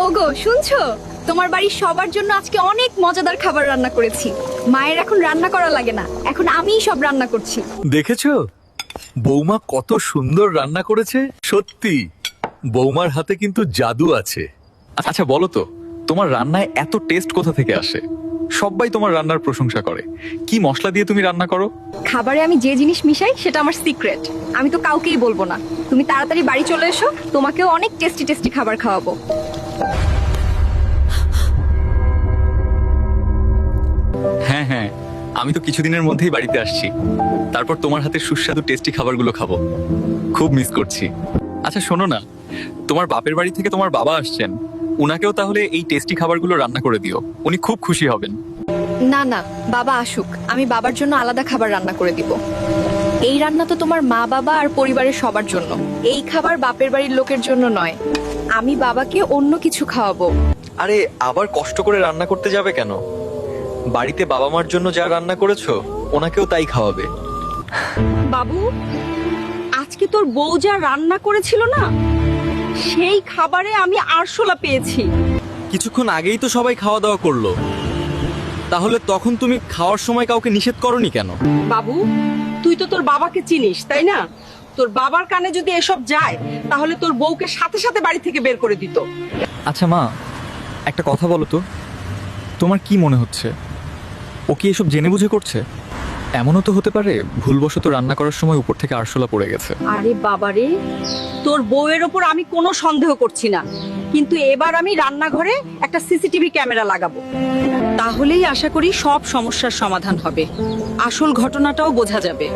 ওগো শুনছো, তোমার বাড়ির সবার জন্য আজকে অনেক মজাদার খাবার রান্না করেছি। মায়ের এখন রান্না করা লাগে না, এখন আমিই সব রান্না করছি। দেখেছো বৌমা কত সুন্দর রান্না করেছে। সত্যি বৌমার হাতে কিন্তু জাদু আছে। আচ্ছা বলো তো, তোমার রান্নায় এত টেস্ট কোথা থেকে আসে? সবাই তোমার রান্নার প্রশংসা করে। কি মশলা দিয়ে তুমি রান্না করো? খাবারে আমি যে জিনিস মিশাই সেটা আমার সিক্রেট, আমি তো কাউকেই বলবো না। তুমি তাড়াতাড়ি বাড়ি চলে এসো, তোমাকেও অনেক টেস্টি টেস্টি খাবার খাওয়াবো। হ্যাঁ হ্যাঁ, আমি তো কিছুদিনের মধ্যেই বাড়িতে আসছি। তারপর তোমার হাতে সুস্বাদু টেস্টি খাবারগুলো খাবো। খুব মিস করছি। আচ্ছা শোনো না, তোমার বাপের বাড়ি থেকে তোমার বাবা আসছেন, উনাকেও তাহলে এই টেস্টি খাবারগুলো রান্না করে দিও, উনি খুব খুশি হবেন। না না, বাবা আসুক, আমি বাবার জন্য আলাদা খাবার রান্না করে দিব। এই রান্না তো তোমার মা বাবা আর পরিবারের সবার জন্য, এই খাবার বাপের বাড়ির লোকের জন্য নয়। আমি বাবাকে অন্য কিছু খাওয়াবো। আরে আবার কষ্ট করে রান্না করতে যাবে কেন? বাড়িতে বাবা মার জন্য যা রান্না করেছো ওনাকেও তাই খাওয়াবে। বাবু, আজকে তোর বউ যা রান্না করেছিল না, সেই খাবারে আমি আরশোলা পেয়েছি। কিছুক্ষণ আগেই তো সবাই খাওয়া দাওয়া করলো, তাহলে তখন তুমি খাওয়ার সময় কাউকে নিষেধ করনি কেন? বাবু, তুই তো তোর বাবাকে চিনিস তাই না? তোর বাবার কানে যদি এসব যায় তাহলে তোর বউকে সাথে সাথে বাড়ি থেকে বের করে দিত। আচ্ছা মা, একটা কথা বলো তো, তোমার কি মনে হচ্ছে ও কি এসব জেনে বুঝে করছে? এমনও তো হতে পারে ভুলবশত রান্না করার সময় উপর থেকে আরশোলা পড়ে গেছে। আরে বাবারে, তোর বউয়ের ওপর আমি কোনো সন্দেহ করছি না, কিন্তু এবার আমি রান্নাঘরে একটা সিসিটিভি ক্যামেরা লাগাবো। তাহলেই আশা করি সব সমস্যার সমাধান হবে, আসল ঘটনাটাও বোঝা যাবে।